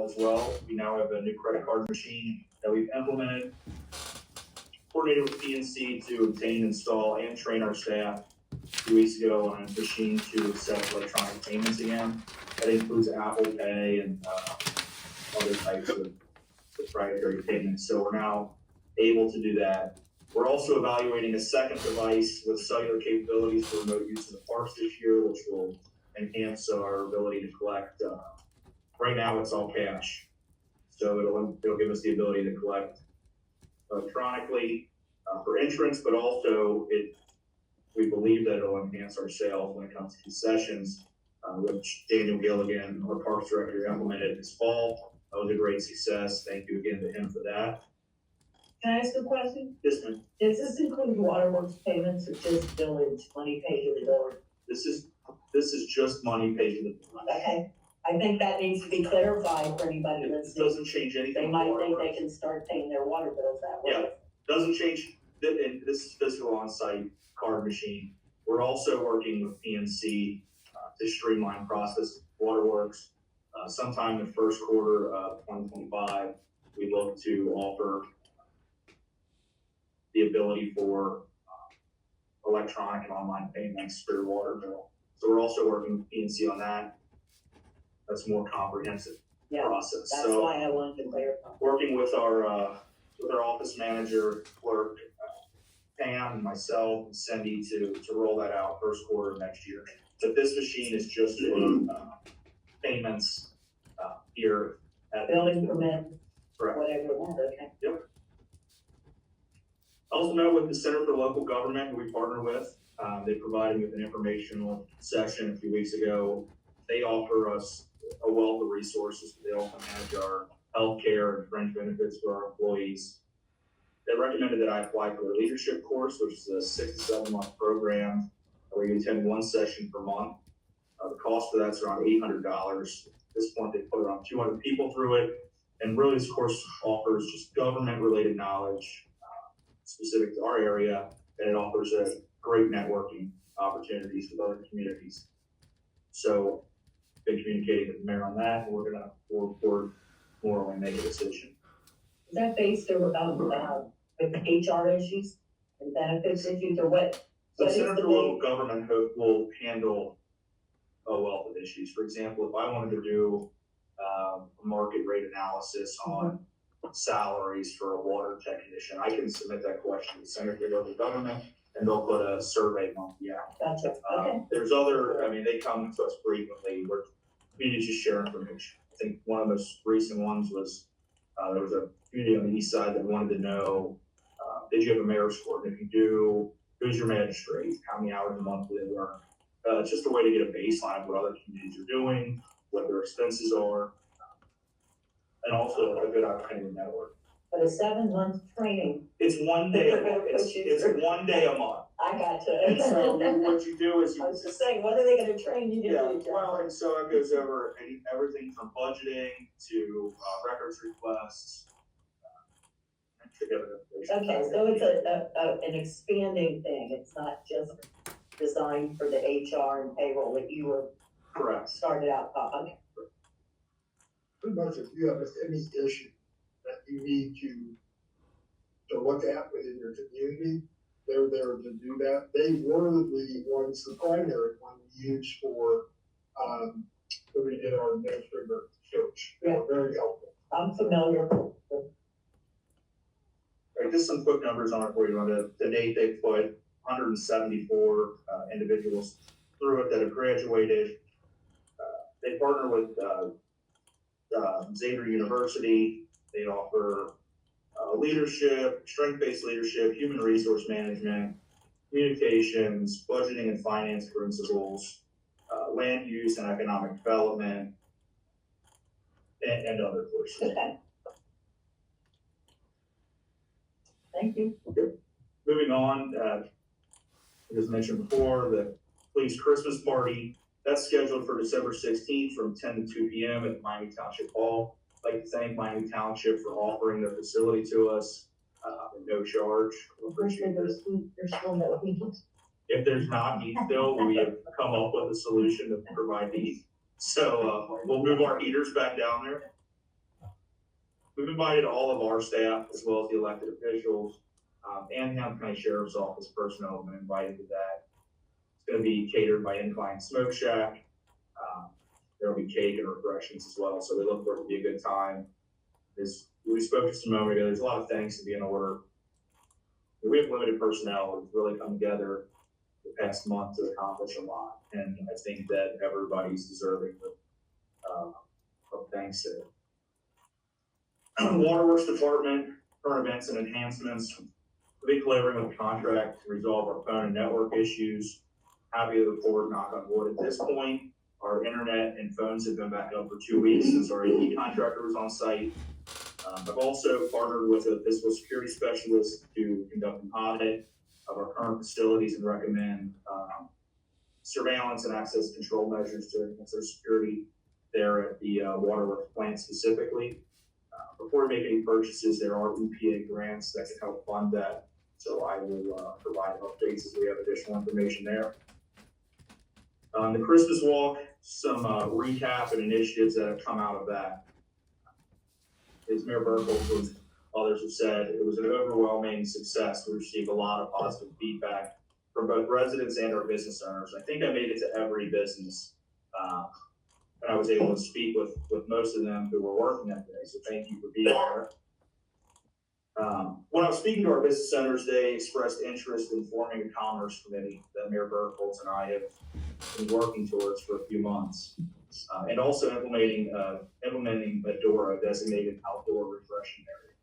as well. We now have a new credit card machine that we've implemented, coordinated with PNC to obtain, install, and train our staff 2 weeks ago on a machine to accept electronic payments again. That includes Apple Pay and other types of proprietary payments. So we're now able to do that. We're also evaluating a second device with cellular capabilities for remote use in the parks this year, which will enhance our ability to collect. Right now, it's all cash, so it'll give us the ability to collect electronically for entrance, but also we believe that it'll enhance our sales when it comes to concessions, which Daniel Gilligan, our parks director, implemented this fall. That was a great success. Thank you again to him for that. Can I ask a question? Yes, ma'am. Does this include Waterworks payments or just village money paid to the village? This is just money paid to the village. Okay, I think that needs to be clarified for anybody It listening. doesn't change anything. They might think they can start paying their water bills that way. Yeah, doesn't change. And this is physical on-site card machine. We're also working with PNC to streamline process Waterworks. Sometime in the first quarter of 2025, we look to offer the ability for electronic and online payments for your water bill. So we're also working with PNC on that. That's a more comprehensive process. That's so why I wanted to clarify. Working with our office manager, clerk, Pam, and myself, and Cindy to roll that out first quarter of next year. But this machine is just for payments here at Building permit, correct. whatever it was, okay. Yep. I also met with the Center for Local Government, who we partner with. They provided me with an informational session a few weeks ago. They offer us a wealth of resources. They also manage our healthcare and fringe benefits for our employees. They recommended that I apply for a leadership course, which is a 6 to 7 month program where you attend one session per month. The cost for that's around $800. At this point, they put around 200 people through it. And really, this course offers just government-related knowledge specific to our area, and it offers a great networking opportunities with other communities. So, been communicating with the mayor on that, and we'll report more when we make a decision. Is that based around with HR issues and benefits issues, or what? The Center for Local Government will handle a wealth of issues. For example, if I wanted to do a market rate analysis on salaries for a water technician, I can submit that question to the Center for Local Government, and they'll put a survey monkey out. Gotcha. Okay. There's other, they come to us frequently where communities just share information. I think one of the most recent ones was there was a community on the east side that wanted to know, did you have a mayor's court? And if you do, who's your magistrate? How many hours a month do they work? It's just a way to get a baseline of what other communities are doing, what their expenses are, and also a good opportunity to network. But a 7-month training. It's 1 day a month. It's 1 day a month. I got you. And so what you do is I was just saying, what are they gonna train you to do? Well, and so it goes over everything from budgeting to records requests. Okay, so it's an expanding thing. It's not just designed for the HR and payroll that you were correct. Started out. Okay. Pretty much if you have any issue that you need to look at within your community, they're there to do that. They were the ones, the primary one we used for when we did our administrator search. They were very helpful. I'm familiar. Right, just some quick numbers on it for you. On the date, they put 174 individuals through it that have graduated. They partner with Xavier University. They offer leadership, strength-based leadership, human resource management, communications, budgeting and finance principles, land use and economic development, and other courses. Okay. Thank you. Okay. Moving on, as mentioned before, the Cleves Christmas party, that's scheduled for December 16th from 10 to 2 p.m. at Miami Township Hall. I'd like to thank Miami Township for offering their facility to us at no charge. We appreciate it. There's still no heat. If there's not heat still, we have come up with a solution to provide heat. So we'll move our heaters back down there. We've invited all of our staff, as well as the elected officials, and Hamilton County Sheriff's Office personnel have been invited to that. It's gonna be catered by Incline Smoke Shack. There'll be cake and refreshments as well, so we look for it to be a good time. As we spoke just a moment ago, there's a lot of things to be in order. We have limited personnel, we've really come together the past month to accomplish a lot, and I think that everybody's deserving of thanks there. Waterworks Department, current events and enhancements. We'll be collaborating with the contract to resolve our phone and network issues. Happy to report, knock on wood, at this point, our internet and phones have been back up for 2 weeks since our AV contractor was on site. I've also partnered with a physical security specialist to conduct an audit of our current facilities and recommend surveillance and access control measures to enhance their security there at the Waterworks plant specifically. Before we make any purchases, there are EPA grants that can help fund that. So I will provide updates as we have additional information there. The Christmas walk, some recap and initiatives that have come out of that. As Mayor Burkholz and others have said, it was an overwhelming success. We received a lot of positive feedback from both residents and our business owners. I think I made it to every business. And I was able to speak with most of them who were working that day, so thank you for being there. When I was speaking to our business owners, they expressed interest in forming a commerce committee that Mayor Burkholz and I have been working towards for a few months. And also implementing a DORA, designated outdoor refreshing area.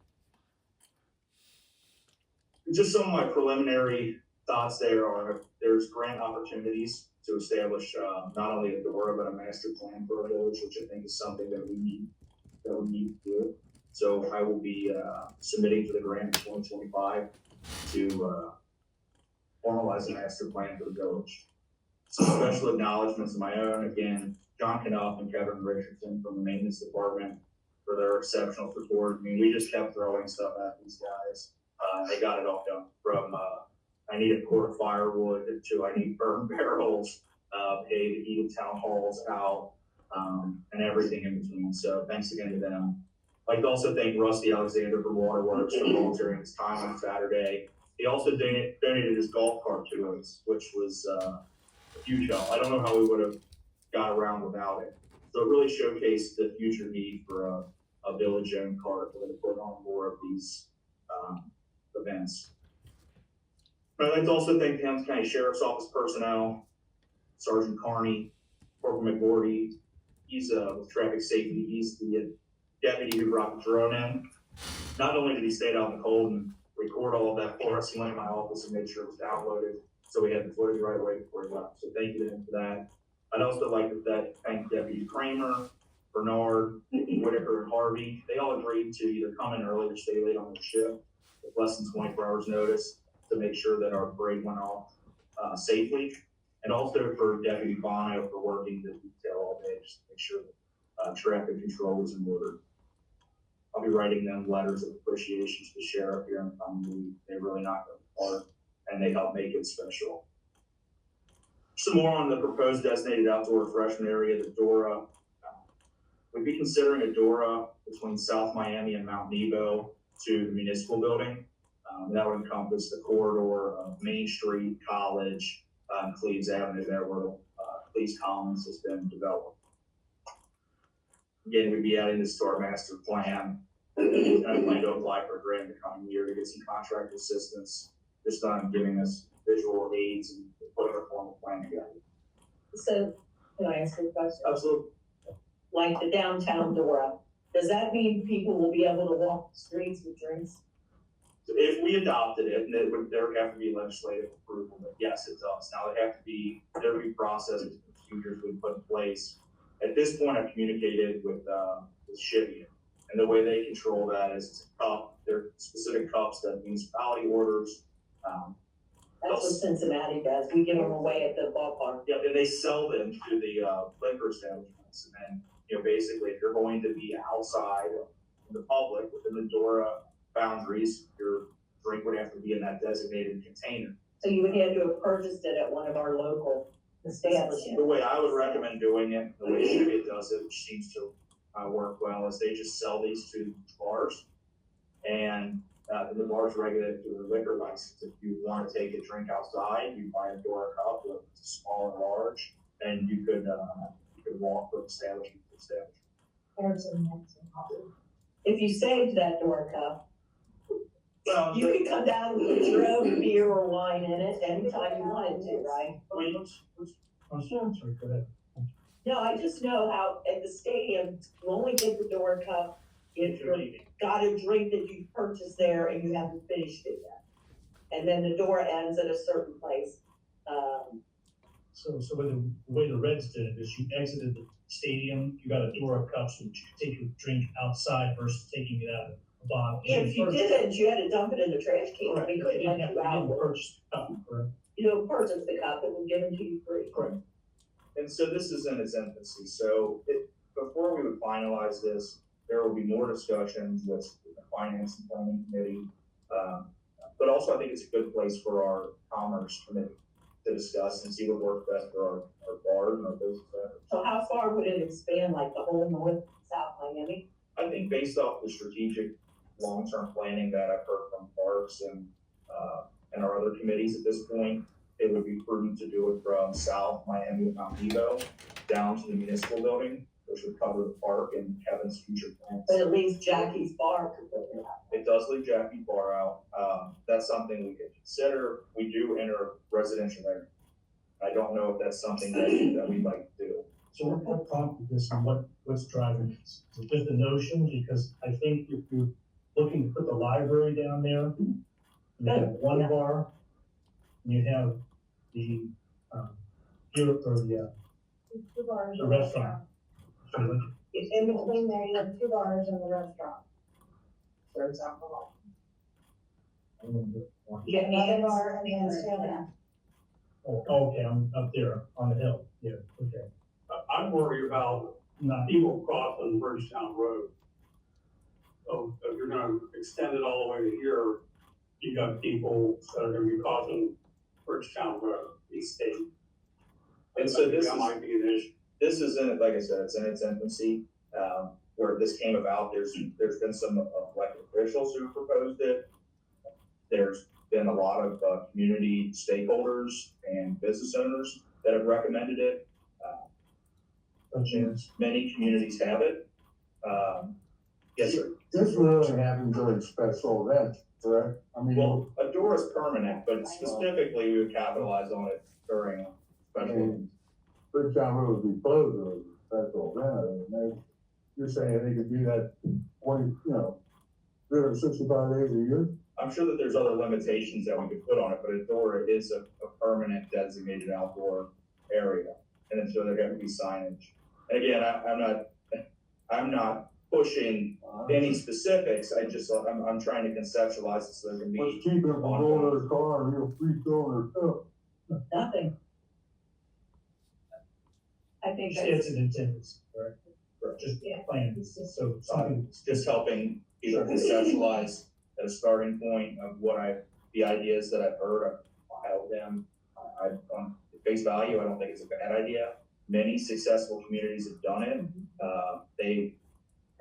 Just some of my preliminary thoughts there are, there's grant opportunities to establish not only a DORA, but a master plan for our village, which I think is something that we need to do. So I will be submitting for the grant in 2025 to formalize a master plan for the village. Some special acknowledgements of my own, again, John Knuff and Kevin Richardson from the maintenance department for their exceptional support. I mean, we just kept throwing stuff at these guys. They got it all done from, I need a quart of firewood to I need burn barrels, hey, the heated town halls out, and everything in between. So thanks again to them. I'd like to also thank Rusty Alexander from Waterworks for volunteering his time on Saturday. He also donated his golf cart to us, which was a huge help. I don't know how we would have got around without it. So it really showcased the future need for a village-owned cart. We're going to put on more of these events. But I'd like to also thank the Hamilton County Sheriff's Office personnel, Sergeant Carney, Corporal McGordy. He's with traffic safety. He's the deputy who brought the drone in. Not only did he stay out in the cold and record all of that for us, he went in my office and made sure it was downloaded. So we had the footage right away before he left. So thank you to him for that. I'd also like to thank Deputy Kramer, Bernard, Whitaker, and Harvey. They all agreed to either come in early or stay late on their shift with less than 24 hours notice to make sure that our parade went off safely. And also for Deputy Bono for working the detail all day just to make sure that traffic control was in order. I'll be writing them letters of appreciation to the sheriff here in the coming week. They really knocked it apart and they helped make it special. Some more on the proposed designated outdoor refreshment area, the DORA. We'd be considering a DORA between South Miami and Mount Nebo to the municipal building. That would encompass the corridor of Main Street, College, Cleves Avenue there where Cleves Commons has been developed. Again, we'd be adding this to our master plan. And I plan to apply for a grant in the coming year to get some contract assistance, just on giving us visual aids and putting a formal plan together. So, can I ask you a question? Absolutely. Like the downtown DORA, does that mean people will be able to walk the streets with drinks? So if we adopted it, and there would have to be legislative approval, but yes, it does. Now there would be processes and procedures we put in place. At this point, I've communicated with Chivy, and the way they control that is it's a cup. There are specific cups that the municipality orders. That's what Cincinnati does. We give them away at the ballpark. Yeah, and they sell them to the liquor establishments. And then, basically, if you're going to be outside in the public within the DORA boundaries, your drink would have to be in that designated container. So you would have to have purchased it at one of our local establishments. The way I would recommend doing it, the way Chivy does it, which seems to work well is they just sell these to bars. And the bars regulate through the liquor license. If you want to take a drink outside, you buy a DORA cup, whether it's small or large, and you could walk from establishment to establishment. If you saved that DORA cup, Well, you could come down and put your own beer or wine in it anytime you wanted to, right? Sorry, go ahead. No, I just know how at the stadium, you only get the DORA cup if you're got a drink that you purchased there and you haven't finished it yet. And then the DORA ends at a certain place. So the way the Reds did it is you exited the stadium, you got a DORA cup so that you could take your drink outside versus taking it out of a bottle. If you didn't, you had to dump it in the trash can. Correct. We You couldn't didn't let have you out. to purchase the cup, correct? You don't purchase the cup, it was given to you free. Correct. And so this is in its infancy. So before we would finalize this, there will be more discussions with the finance and planning committee. But also I think it's a good place for our commerce committee to discuss and see what works best for our bars and our business owners. So how far would it expand, like the whole north, south Miami? I think based off the strategic long-term planning that I've heard from Parks and our other committees at this point, it would be prudent to do it from South Miami and Mount Nebo down to the municipal building, which would cover the park and Kevin's future plans. But it leaves Jackie's bar completely out. It does leave Jackie Bar out. That's something we could consider. We do enter residential area. I don't know if that's something that we'd like to do. So what prompted this and what's driving this? Is it just a notion? Because I think if you're looking to put the library down there, you have one Yeah. bar, and you have the, Two bars. the restaurant. So like, In between there, you have two bars and the restaurant. Serves alcohol. I don't know what- You got Another Ann's? bar and then stand. Oh, okay, I'm up there on the hill, yeah, okay. I'm worried about Not, people crossing Bridgetown Road. So if you're gonna extend it all the way to here, you got people that are gonna be crossing Bridgetown Road, East State. And so this That is- might be an issue. This is in, like I said, it's in its infancy, where this came about. There's been some elected officials who proposed it. There's been a lot of community stakeholders and business owners that have recommended it. no chance. Many communities have it. Yes, sir. This really happens during special events, correct? I mean, Well, a door is permanent, but specifically we would capitalize on it during special events. Bridgetown Road would be closed during a special event, and you're saying they could do that 365 days a year? I'm sure that there's other limitations that we could put on it, but a door is a permanent designated outdoor area. And then so there got to be signage. And again, I'm not pushing any specifics. I'm trying to conceptualize it so there can What's be. keeping them from rolling their car and real free throwing their cup? Nothing. I think It's that's, an intent, right? Just plan, so something, It's just helping people conceptualize at a starting point of the ideas that I've heard. I've filed them. On face value, I don't think it's a bad idea. Many successful communities have done it. They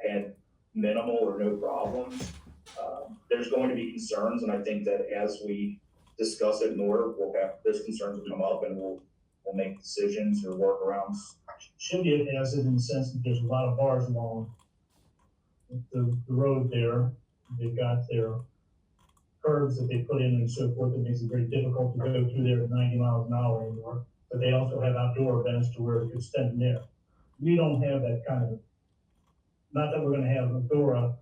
had minimal or no problems. There's going to be concerns, and I think that as we discuss it more, those concerns will come up, and we'll make decisions or workarounds. Shindig has it in the sense that there's a lot of bars along the road there. They've got their curbs that they put in and so forth. It makes it very difficult to go through there at 90 miles an hour anymore. But they also have outdoor events to where it could stand there. We don't have that kind of, not that we're gonna have a DORA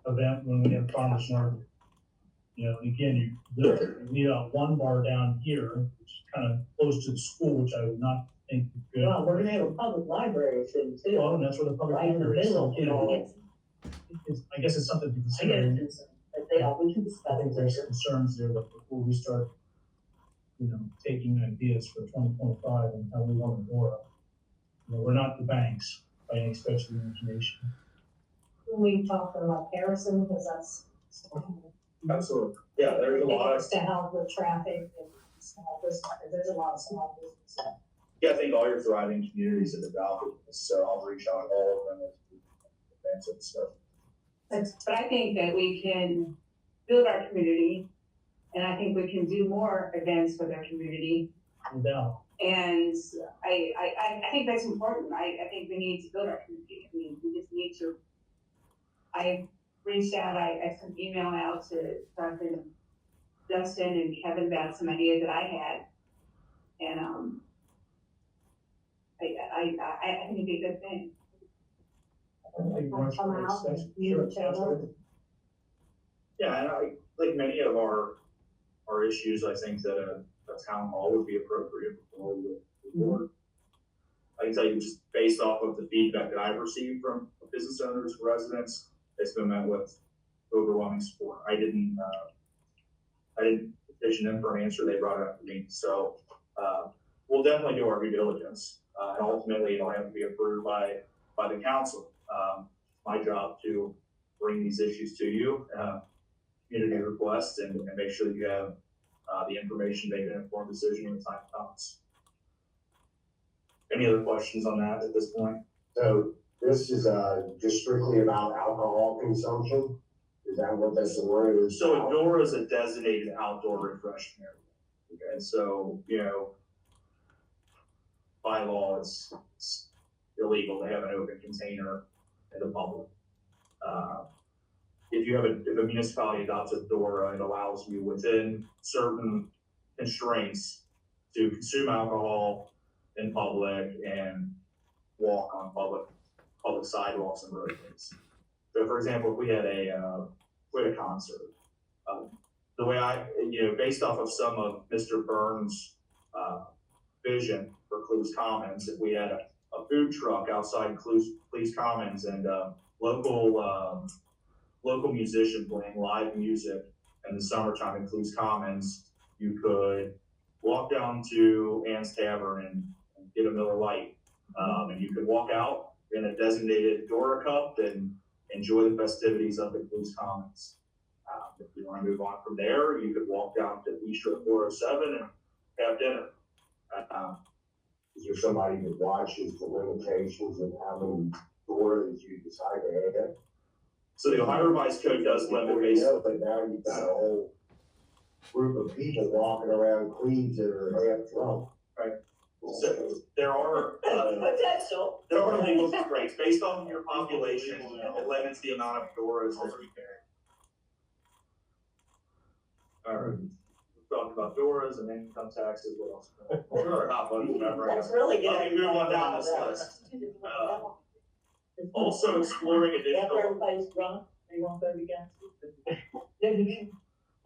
event when we have farmers market. You know, again, you need one bar down here, which is kind of close to the school, which I would not think is good. well, we're gonna have a public library soon too. Well, and that's where the public Right in the library is. middle, you know, I guess it's something to I consider. get it, but we can I discuss think it there's later. concerns there that before we start, taking ideas for 2025 and how we want to DORA. We're not the banks by any stretch of the imagination. We talked about Harrison, because that's. Absolutely. Yeah, there's a lot of, To help with traffic and small business, there's a lot of small business. I think all your thriving communities have adopted this, so I'll reach out to all of them advance the discussion. But I think that we can build our community, and I think we can do more events with our community. No doubt. And I think that's important. I think we need to build our community. I mean, we just need to, I reached out, I sent an email out to Dr. Justin and Kevin about some ideas that I had. And, I think it'd be a good thing. Come out, you each other. Yeah, and like many of our issues, I think that a town hall would be appropriate for the board. I can tell you just based off of the feedback that I've received from business owners, residents, it's been met with overwhelming support. I didn't petition them for an answer, they brought it up to me. So, we'll definitely do our due diligence. And ultimately it'll have to be approved by the council. My job to bring these issues to you, community requests, and make sure that you have the information to make an informed decision when the time comes. Any other questions on that at this point? So this is just strictly about alcohol consumption? Is that what this word is? So a DORA is a designated outdoor refreshment area. Okay, so, by law, it's illegal to have an open container in the public. If a municipality adopts a DORA, it allows you within certain constraints to consume alcohol in public and walk on public sidewalks and roadways. So for example, if we had a concert, the way based off of some of Mr. Burns' vision for Cleves Commons, if we had a food truck outside Cleves Commons and local musician playing live music in the summertime in Cleves Commons, you could walk down to Ann's Tavern and get a Miller Lite. And you could walk out in a designated DORA cup and enjoy the festivities of the Cleves Commons. If you want to move on from there, you could walk down to Bistro 407 and have dinner. Is there somebody that watches the limitations of how many doors you decide to have? So the Ohio Revised Code does limit based. But now you've got a whole group of people walking around Cleves that are half drunk. Right. So there are Potential. there are legal constraints based on your population. It limits the amount of DORAs that we carry. All right. We're talking about DORAs and income taxes. What else? We're not budget memorandum. That's really good. Let me move on down this list. Also exploring After additional. everybody's drunk, they won't go against.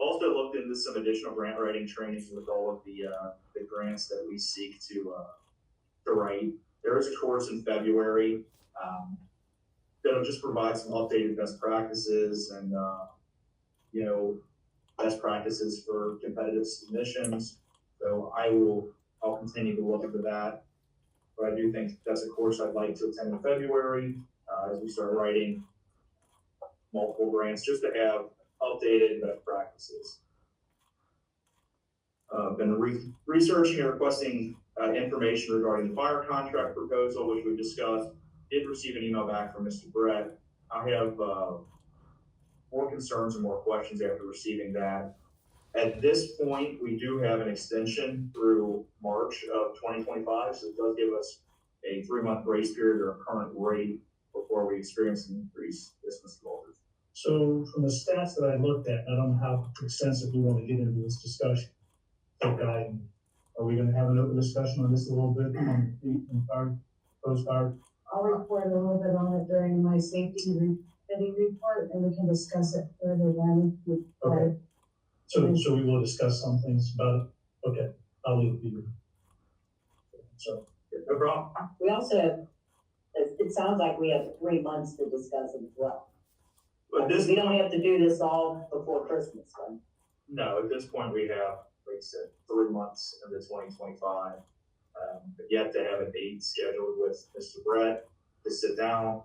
Also looked into some additional grant writing trainings with all of the grants that we seek to write. There is a course in February that'll just provide some updated best practices and best practices for competitive submissions. So I'll continue to look into that. But I do think that's a course I'd like to attend in February as we start writing multiple grants, just to have updated best practices. Been researching and requesting information regarding the fire contract proposal, which we discussed. Did receive an email back from Mr. Brett. I have more concerns and more questions after receiving that. At this point, we do have an extension through March of 2025, so it does give us a 3-month grace period or a current rate before we experience an increase this Mr. Walters. So from the stats that I looked at, I don't know how extensive we want to get into this discussion. Okay, are we gonna have an open discussion on this a little bit on the fire, post fire? I'll report a little bit on it during my safety committee report, and we can discuss it further then. Okay. So we will discuss some things about it. Okay, I'll leave it to you. So, No problem. We also have, it sounds like we have 3 months to discuss it as well. But We don't have to do this all before Christmas, right? no, at this point, we have, like I said, 3 months into 2025. But yet to have a date scheduled with Mr. Brett to sit down.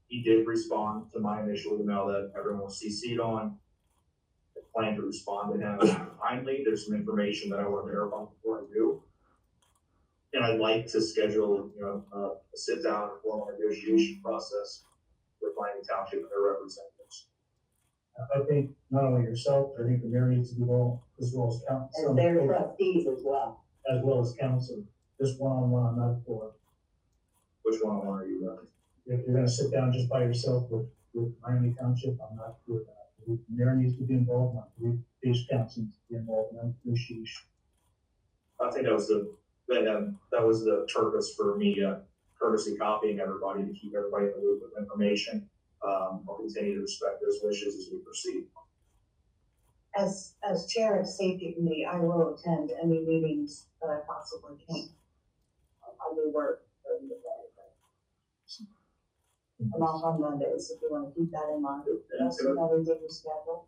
He did respond to my initial email that everyone was CC'd on. I plan to respond to him kindly. There's some information that I want to verify before I do. And I'd like to schedule, a sit down and formal negotiation process with Miami Township and their representatives. I think not only yourself, I think the mayor needs to be involved, as well as council. And their trustees as well. As well as council, just one-on-one, I'm not for. Which one are you running? If you're gonna sit down just by yourself with Miami Township, I'm not for that. The mayor needs to be involved, not the base council needs to be involved in negotiation. I think that was the purpose for me, courtesy copying everybody to keep everybody in the loop with information. I'll continue to respect those wishes as we proceed. As chair of safety committee, I will attend any meetings that I possibly can. I do work during the day, but I'm off on Mondays, if you wanna keep that in mind. That's another day schedule.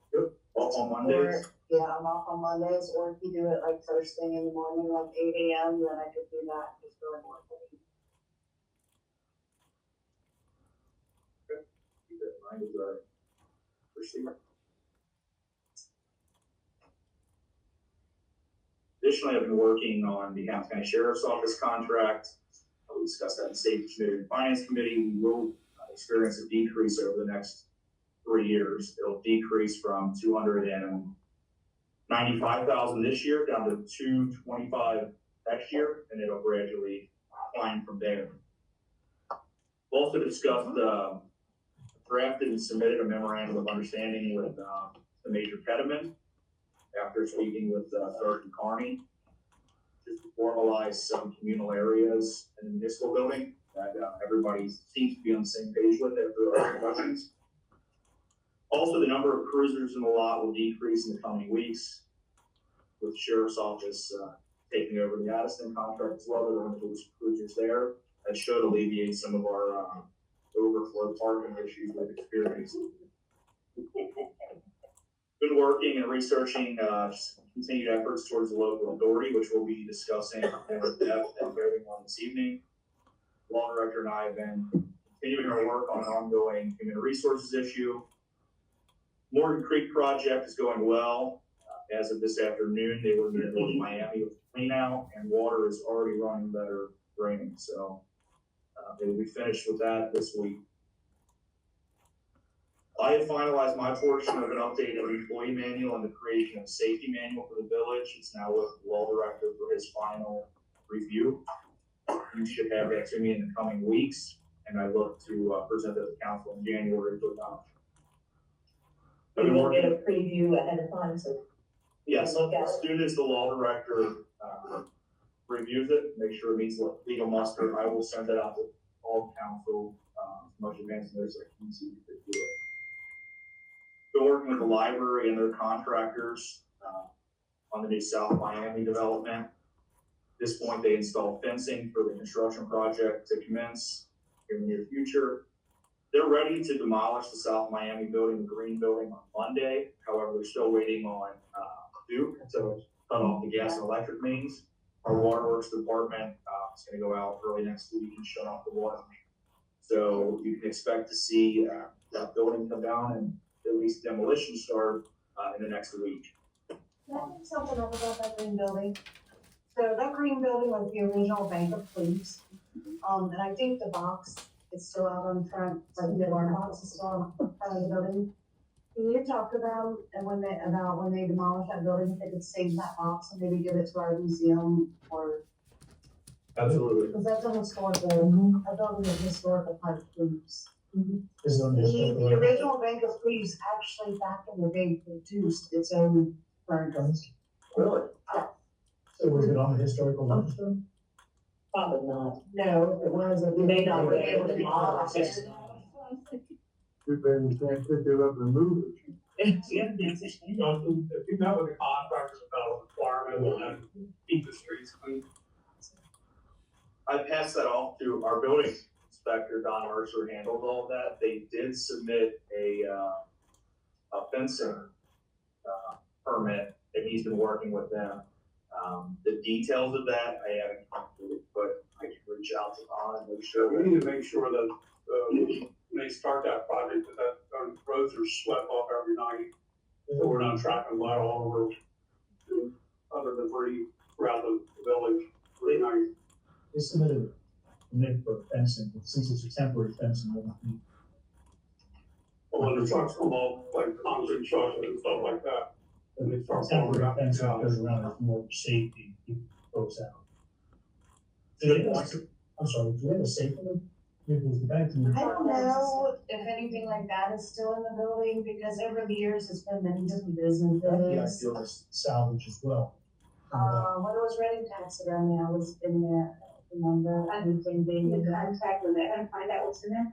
Off on Mondays? Yeah, I'm off on Mondays, or if you do it like first thing in the morning, like 8 AM, then I could do that, just really more. Keep that in mind as I proceed. Additionally, I've been working on the Hampton County Sheriff's Office contract. We discussed that in Safety Committee and Finance Committee. We will experience a decrease over the next 3 years. It'll decrease from 295,000 this year down to 225 next year, and it'll gradually climb from there. We've also discussed, drafted and submitted a memorandum of understanding with the Major Pediment after speaking with Sergeant Carney, just to formalize some communal areas in the municipal building that everybody seems to be on the same page with after our discussions. Also, the number of cruisers in the lot will decrease in the coming weeks, with the Sheriff's Office taking over the Addison contract as well. There are limited cruisers there. That should alleviate some of our overflow parking issues we've experienced. Been working and researching continued efforts towards the local authority, which we'll be discussing in depth and voting on this evening. Law Director and I have been continuing our work on an ongoing human resources issue. Morgan Creek project is going well. As of this afternoon, they were in North Miami with clean out, and water is already running better draining. So they will be finished with that this week. I have finalized my portion of an updated employee manual and the creation of a safety manual for the village. It's now with the law director for his final review. You should have that to me in the coming weeks, and I look to present it to the council in January for adoption. We will get a preview ahead of time, so. Yes, Look at as soon as the law director reviews it, make sure it meets legal muster, I will send that out to all council, as much advance notice I can see if they do it. Been working with the library and their contractors on the new South Miami development. At this point, they installed fencing for the construction project to commence in the near future. They're ready to demolish the South Miami building, the green building, on Monday. However, they're still waiting on Duke to cut off the gas and electric mains. Our Waterworks department is going to go out early next week and shut off the water. So you can expect to see that building come down and at least demolition start in the next week. Can I think something up about that green building? So that green building was the original Bank of Cleves. And I think the box is still out on front, like the alarm box is still on front of the building. Can you talk to them and when they demolish that building, if they could save that box and maybe give it to our museum or? Absolutely. Because that's a historical, that building is historical part of Cleves. This is on this. The original Bank of Cleves actually back in the day produced its own furniture. Really? So was it on the historical register? Probably not. No, if it was, We may not be able to demolish it. Too bad we can't pick it up and move it. If you met with the contractors about requirement and keep the streets clean. I passed that off to our building inspector, Don Mercer, handled all of that. They did submit a fencing permit, and he's been working with them. The details of that, I haven't completed, but I can reach out to Don and make So sure. we need to make sure that, when they start that project, that roads are swept off every night. So we're not tracking light all over other debris throughout the village every night. They submitted a permit for fencing, but since it's a temporary fencing, it won't be. the trucks come off, like concrete trucks and stuff like that. And they start falling Temporary around. fence that goes around is more safety, keep folks out. I'm sorry, do you have a safe one? Because the bank. I don't know if anything like that is still in the building, because over the years, it's been many different businesses. Yeah, I feel this salvage as well. When it was ready taxidermy, I was in there, remember, anything being You in there. contact with that and find out what's in there.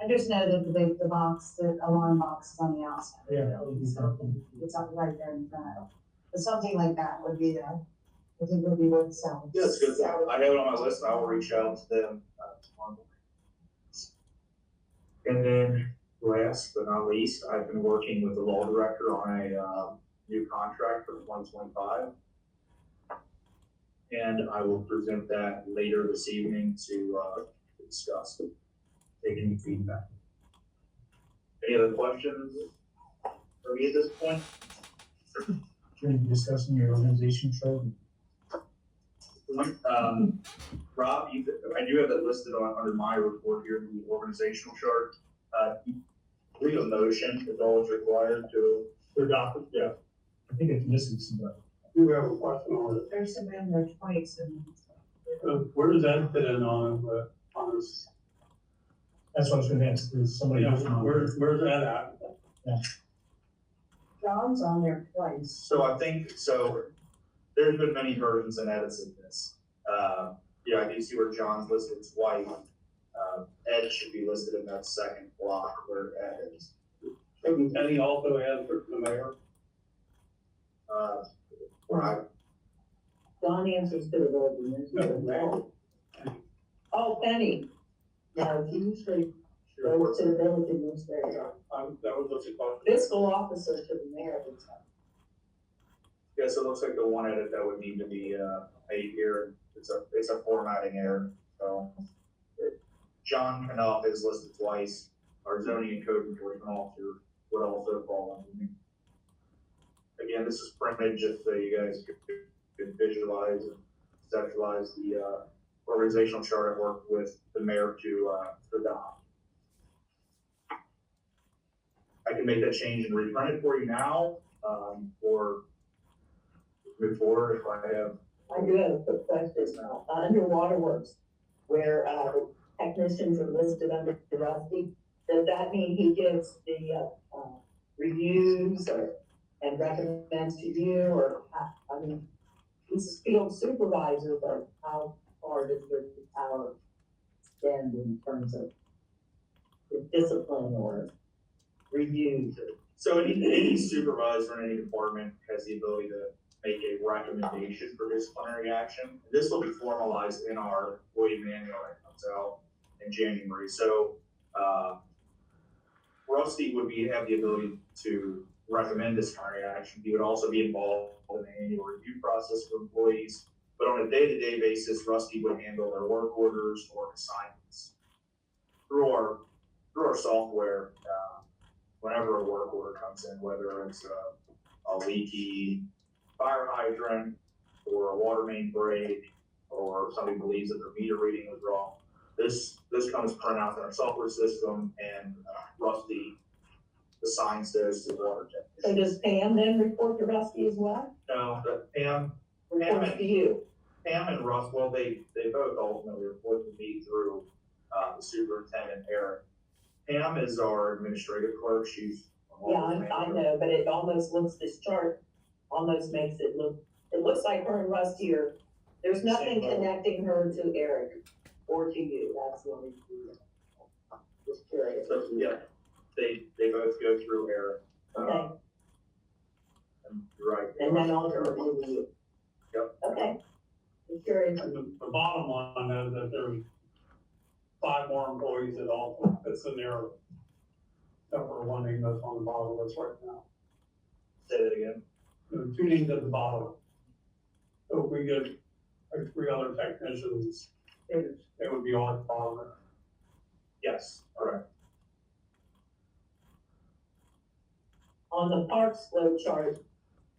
I just know that the box, the alarm box is on the outside. Yeah, that would be something. It's up right there in front of it. But something like that would be, I think would be worth selling. Yeah, it's good. I have it on my list. I will reach out to them tomorrow. And then last but not least, I've been working with the law director on a new contract for 2025. And I will present that later this evening to discuss, take any feedback. Any other questions for me at this point? You're discussing your organization chart. Rob, I do have that listed under my report here, the organizational chart. We have a motion, is all it's required to adopt it. Yeah. I think it's missing somebody. Do you have a question on it? There's some in there twice and. Where does that fit in on this? That's what I was gonna ask, there's somebody else on. Where's that at? John's on there twice. So I think, there's been many versions and edits of this. Yeah, I do see where John's listed twice. Ed should be listed in that second block where Ed is. Couldn't Penny also add for the mayor? Where I, John answers to the board. No. Oh, Penny. No, he usually goes to the village administrator. That was what's it called? Fiscal officer to the mayor. yeah, so it looks like the one edit that would need to be made here, it's a formatting error, so. John Knopf is listed twice, our zoning and code enforcement officer would also fall under me. Again, this is printed just so you guys could visualize and conceptualize the organizational chart I worked with the mayor to adopt. I can make that change and reprint it for you now, or move forward if I have. I do have a quick question now. Under Waterworks, where technicians are listed under Rusty, does that mean he gives the reviews and recommends to you, or, I mean, he's a field supervisor, but how far does your power extend in terms of the discipline or reviews? So any supervisor in any department has the ability to make a recommendation for disciplinary action. This will be formalized in our employee manual that comes out in January. So, Rusty would have the ability to recommend disciplinary action. He would also be involved in the annual review process for employees. But on a day-to-day basis, Rusty would handle their work orders or assignments. Through our software, whenever a work order comes in, whether it's a leaky fire hydrant or a water main break, or somebody believes that their meter reading was wrong, this comes printed out in our software system, and Rusty assigns those to the water So technician. does Pam then report to Rusty as well? No, Pam Reports to you? and Russ, well, they both ultimately report to me through the superintendent, Eric. Pam is our administrative clerk. She's. Yeah, I know, but it almost looks, this chart almost makes it looks like her and Rusty are, there's nothing connecting her to Eric or to you, that's the only reason. Just curious. So, yeah, they both go through Eric. Okay, And you're right. and then ultimately to you. Yep. Okay. Just curious. And the bottom line is that there's 5 more employees that also, that's in there, that we're one name that's on the bottom list right now. Say that again. There are 2 names at the bottom. So if we get like 3 other technicians, it would be on the bottom. Yes, all right. On the parks flow chart,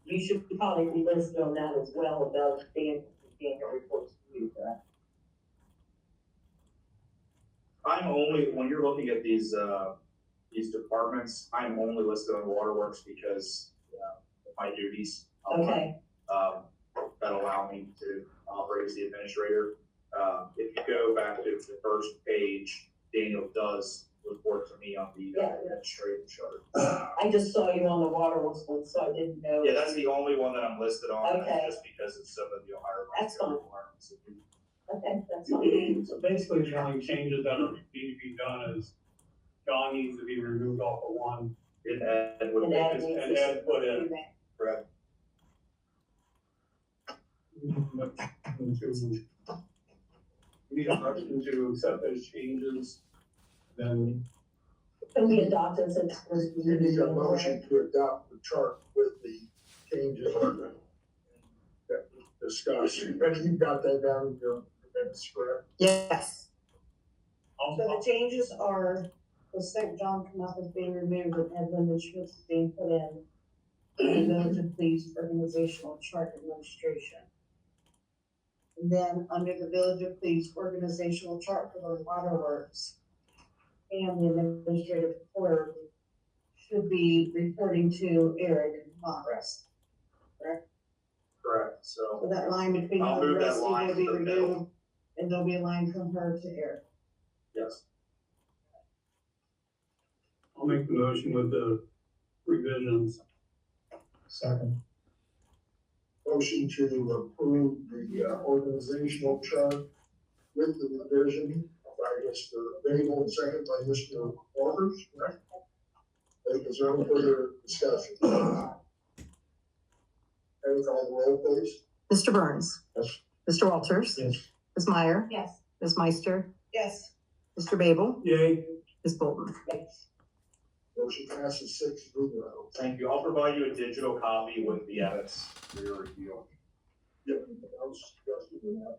you should probably be listed on that as well, about the reports to you, correct? I'm only, when you're looking at these these departments. I'm only listed on Waterworks because, of my duties. Okay, That allow me to operate as the administrator. If you go back to the first page, Daniel does report to me on the Yeah. administrative chart. I just saw you on the Waterworks one, so I didn't know. Yeah, that's the only one that I'm listed on, Okay. just because of some of the Ohio. That's fine. requirements. Okay, that's fine. So basically, the only changes that need to be done is John needs to be removed off of one, And Ed would And make Ed his, needs and Ed put in. correct. We need a motion to accept those changes, then Can we adopt it since? You need a motion to adopt the chart with the changes that we discussed. And you've got that down in your minutes, correct? Yes. So the changes are, the St. John Knuth is being removed and Edmund Schmitz is being put in. The Village of Cleves Organizational Chart Administration. And then under the Village of Cleves Organizational Chart for the Waterworks and the administrative clerk should be reporting to Eric, not Russ. Correct, so. So that line between I'll her and move that Rusty line will be to the middle. removed, and there'll be a line from her to Eric. Yes. I'll make the motion with the revisions. Second. Motion to approve the organizational chart with the revision by Mr. Babel and second by Mr. Walters, right? Is there any further discussion? Any call the roll, please? Mr. Burns. Yes. Mr. Walters. Yes. Ms. Meyer. Yes. Ms. Meister. Yes. Mr. Babel. Yay. Ms. Bolton. Motion passes 6-0. Thank you. I'll provide you a digital copy with the edits for your review. Yep, I was discussing that.